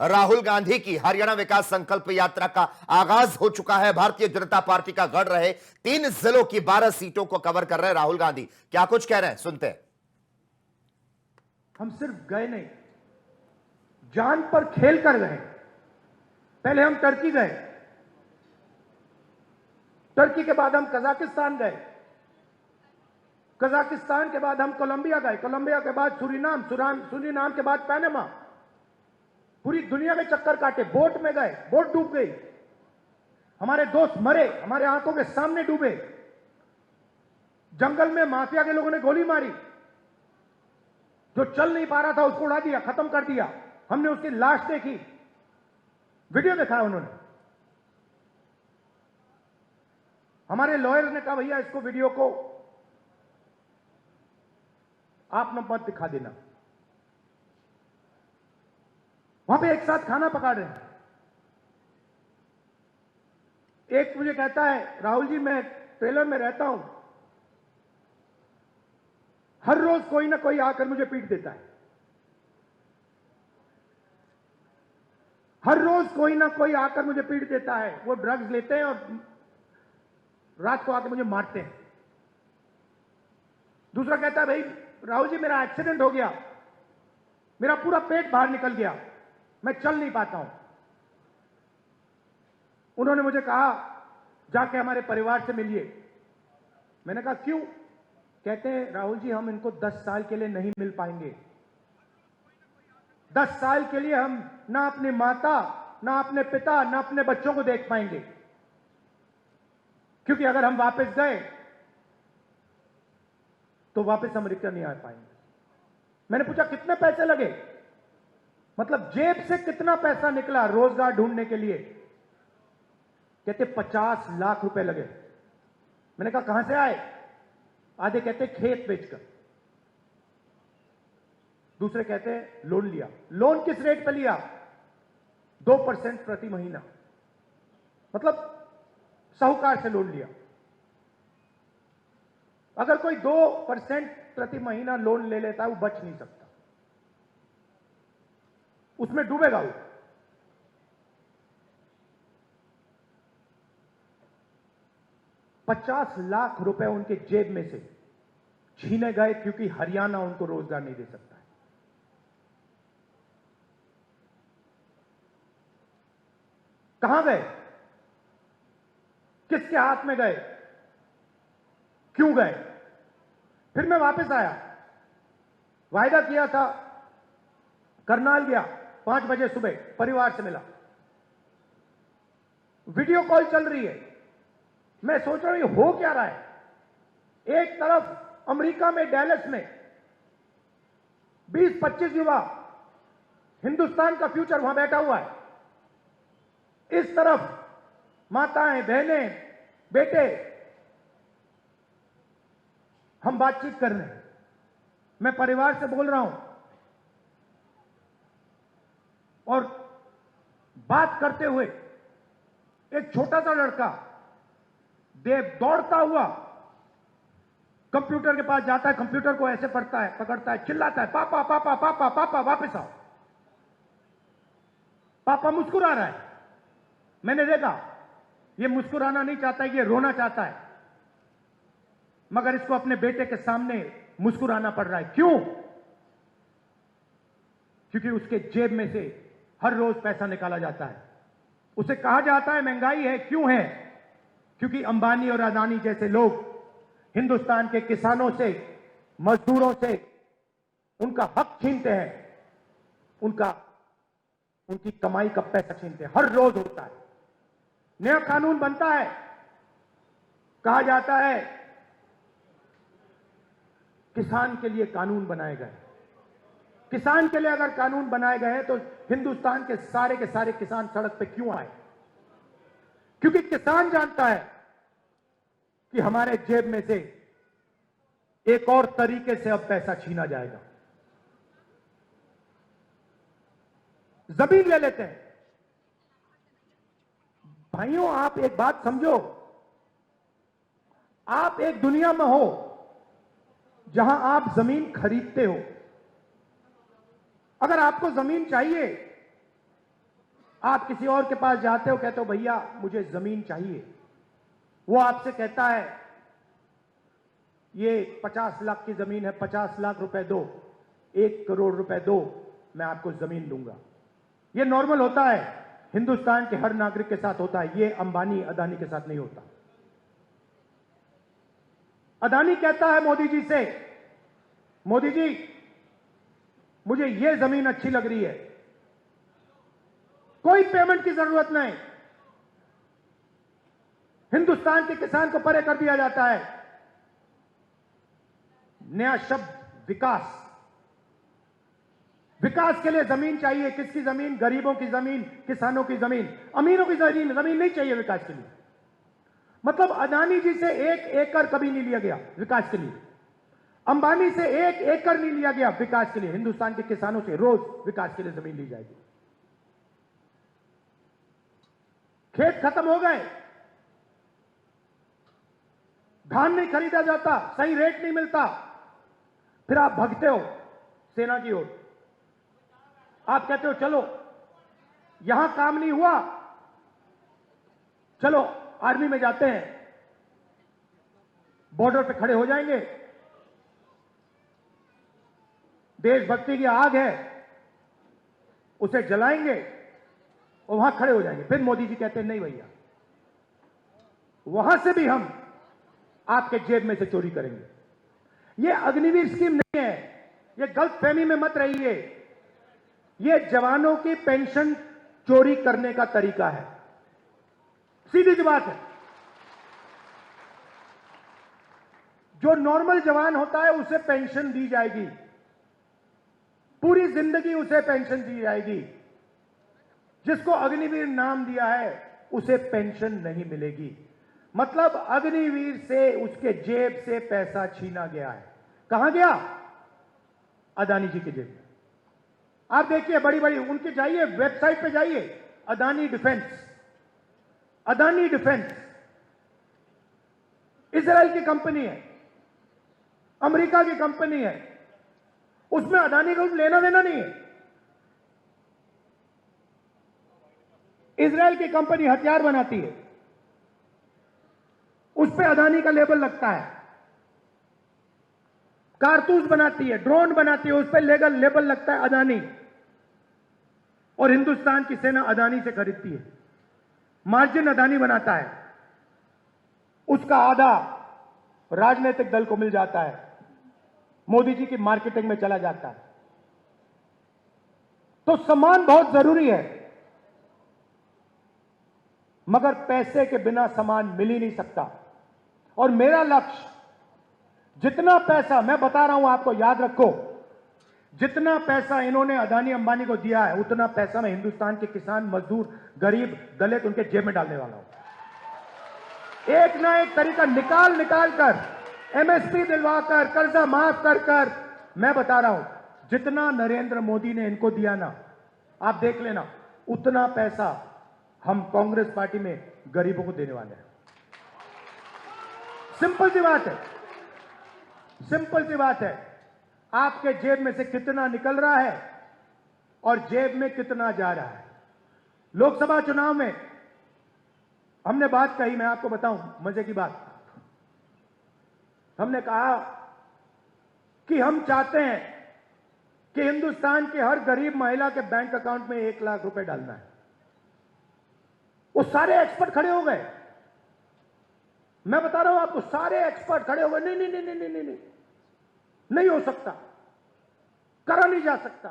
राहुल गांधी की हरियाणा विकास संकल्प यात्रा का आगाज हो चुका है। भारतीय जनता पार्टी का गढ़ रहे 3 जिलों की 12 सीटों को कवर कर रहे राहुल गांधी। क्या कुछ कह रहे हैं, सुनते हैं। हम सिर्फ गए नहीं, जान पर खेल कर गए। पहले हम टर्की गए, टर्की के बाद हम कजाकिस्तान गए, कजाकिस्तान के बाद हम कोलंबिया गए, कोलंबिया के बाद सूरीनाम, सूरीनाम के बाद पैनामा। पूरी दुनिया में चक्कर काटे, बोट में गए, बोट डूब गई, हमारे दोस्त मरे, हमारे आंखों के सामने डूबे। जंगल में माफिया के लोगों ने गोली मारी, जो चल नहीं पा रहा था उसको उड़ा दिया, खत्म कर दिया। हमने उसकी लाश देखी, वीडियो देखा उन्होंने। हमारे लॉयर ने कहा भैया इसको, वीडियो को आप मत दिखा देना। वहां पे एक साथ खाना पका रहे हैं। एक मुझे कहता है, राहुल जी मैं ट्रेलर में रहता हूं, हर रोज कोई ना कोई आकर मुझे पीट देता है, हर रोज कोई ना कोई आकर मुझे पीट देता है। वो ड्रग्स लेते हैं और रात को आकर मुझे मारते हैं। दूसरा कहता है, भाई राहुल जी मेरा एक्सीडेंट हो गया, मेरा पूरा पेट बाहर निकल गया, मैं चल नहीं पाता हूं। उन्होंने मुझे कहा जाके हमारे परिवार से मिलिए। मैंने कहा क्यों? कहते हैं राहुल जी हम इनको 10 साल के लिए नहीं मिल पाएंगे। 10 साल के लिए हम ना अपनी माता, ना अपने पिता, ना अपने बच्चों को देख पाएंगे, क्योंकि अगर हम वापस गए तो वापस अमेरिका नहीं आ पाएंगे। मैंने पूछा कितने पैसे लगे, मतलब जेब से कितना पैसा निकला रोजगार ढूंढने के लिए? कहते 50 लाख रुपए लगे। मैंने कहा कहां से आए? आधे कहते खेत बेचकर, दूसरे कहते हैं लोन लिया। लोन किस रेट पर लिया? 2% प्रति महीना, मतलब साहूकार से लोन लिया। अगर कोई 2% प्रति महीना लोन ले लेता है वो बच नहीं सकता, उसमें डूबेगा वो। ₹50 लाख रुपए उनके जेब में से छीने गए क्योंकि हरियाणा उनको रोजगार नहीं दे सकता है। कहां गए? किसके हाथ में गए? क्यों गए? फिर मैं वापस आया, वायदा किया था, करनाल गया, 5 बजे सुबह परिवार से मिला, वीडियो कॉल चल रही है। मैं सोच रहा हूं ये हो क्या रहा है। एक तरफ अमेरिका में डैलस में 20-25 युवा, हिंदुस्तान का फ्यूचर वहां बैठा हुआ है, इस तरफ माताएं, बहनें, बेटे, हम बातचीत कर रहे हैं। मैं परिवार से बोल रहा हूं और बात करते हुए एक छोटा सा लड़का दौड़ता हुआ कंप्यूटर के पास जाता है, कंप्यूटर को ऐसे पढ़ता है, पकड़ता है, चिल्लाता है, पापा पापा पापा पापा वापस आओ। पापा मुस्कुरा रहा है। मैंने देखा ये मुस्कुराना नहीं चाहता है, ये रोना चाहता है, मगर इसको अपने बेटे के सामने मुस्कुराना पड़ रहा है। क्यों? क्योंकि उसके जेब में से हर रोज पैसा निकाला जाता है। उसे कहा जाता है महंगाई है। क्यों है? क्योंकि अंबानी और अदानी जैसे लोग हिंदुस्तान के किसानों से, मजदूरों से उनका हक छीनते हैं, उनकी कमाई का पैसा छीनते हैं। हर रोज होता है। नया कानून बनता है, कहा जाता है किसान के लिए कानून बनाए गए। किसान के लिए अगर कानून बनाए गए हैं तो हिंदुस्तान के सारे किसान सड़क पे क्यों आए? क्योंकि किसान जानता है कि हमारे जेब में से एक और तरीके से अब पैसा छीना जाएगा। जमीन ले लेते हैं। भाइयों आप एक बात समझो, आप एक दुनिया में हो जहां आप जमीन खरीदते हो। अगर आपको जमीन चाहिए आप किसी और के पास जाते हो, कहते हो भैया मुझे जमीन चाहिए, वो आपसे कहता है ये 50 लाख की जमीन है, 50 लाख रुपए दो, 1 करोड़ रुपए दो, मैं आपको जमीन दूंगा। ये नॉर्मल होता है, हिंदुस्तान के हर नागरिक के साथ होता है, ये अंबानी अदानी के साथ नहीं होता। अदानी कहता है मोदी जी से, मोदी जी मुझे ये जमीन अच्छी लग रही है, कोई पेमेंट की जरूरत नहीं, हिंदुस्तान के किसान को परे कर दिया जाता है। नया शब्द विकास। विकास के लिए जमीन चाहिए। किसकी जमीन? गरीबों की जमीन, किसानों की जमीन। अमीरों की जमीन नहीं चाहिए विकास के लिए। मतलब अदानी जी से 1 एकड़ कभी नहीं लिया गया विकास के लिए, अंबानी से 1 एकड़ नहीं लिया गया विकास के लिए। हिंदुस्तान के किसानों से रोज विकास के लिए जमीन ली जाएगी। खेत खत्म हो गए, धान नहीं खरीदा जाता, सही रेट नहीं मिलता, फिर आप भगते हो सेना की ओर। आप कहते हो चलो यहां काम नहीं हुआ, चलो आर्मी में जाते हैं, बॉर्डर पे खड़े हो जाएंगे, देशभक्ति की आग है उसे जलाएंगे और वहां खड़े हो जाएंगे। फिर मोदी जी कहते हैं नहीं भैया, वहां से भी हम आपके जेब में से चोरी करेंगे। यह अग्निवीर स्कीम नहीं है, यह गलतफहमी में मत रहिए। यह जवानों की पेंशन चोरी करने का तरीका है, सीधी सी बात है। जो नॉर्मल जवान होता है उसे पेंशन दी जाएगी, पूरी जिंदगी उसे पेंशन दी जाएगी। जिसको अग्निवीर नाम दिया है उसे पेंशन नहीं मिलेगी। मतलब अग्निवीर से उसके जेब से पैसा छीना गया है। कहां गया? अदानी जी की जेब में। आप देखिए बड़ी बड़ी उनके, जाइए वेबसाइट पे जाइए, Adani defence, Adani defence Israel की कंपनी है, अमेरिका की कंपनी है, उसमें अदानी को लेना देना नहीं है। इजराइल की कंपनी हथियार बनाती है, उस पे अदानी का लेबल लगता है। कारतूस बनाती है, ड्रोन बनाती है, उस पे लेबल लगता है अदानी। और हिंदुस्तान की सेना अदानी से खरीदती है, मार्जिन अदानी बनाता है, उसका आधा राजनीतिक दल को मिल जाता है, मोदी जी की मार्केटिंग में चला जाता है। तो सम्मान बहुत जरूरी है, मगर पैसे के बिना सम्मान मिल ही नहीं सकता। और मेरा लक्ष्य, जितना पैसा मैं बता रहा हूं आपको, याद रखो, जितना पैसा इन्होंने अदानी अंबानी को दिया है उतना पैसा मैं हिंदुस्तान के किसान, मजदूर, गरीब, दलित उनके जेब में डालने वाला हूं। एक ना एक तरीका निकाल कर, एमएसपी दिलवाकर, कर्जा माफ कर मैं बता रहा हूं, जितना नरेंद्र मोदी ने इनको दिया ना, आप देख लेना, उतना पैसा हम कांग्रेस पार्टी में गरीबों को देने वाले हैं। सिंपल सी बात है, सिंपल सी बात है। आपके जेब में से कितना निकल रहा है और जेब में कितना जा रहा है। लोकसभा चुनाव में हमने बात कही, मैं आपको बताऊं मजे की बात। हमने कहा कि हम चाहते हैं कि हिंदुस्तान के हर गरीब महिला के बैंक अकाउंट में 1 लाख रुपए डालना है। वो सारे एक्सपर्ट खड़े हो गए, मैं बता रहा हूं आपको, सारे एक्सपर्ट खड़े हो गए, नहीं नहीं नहीं नहीं नहीं नहीं नहीं हो सकता, करा नहीं जा सकता।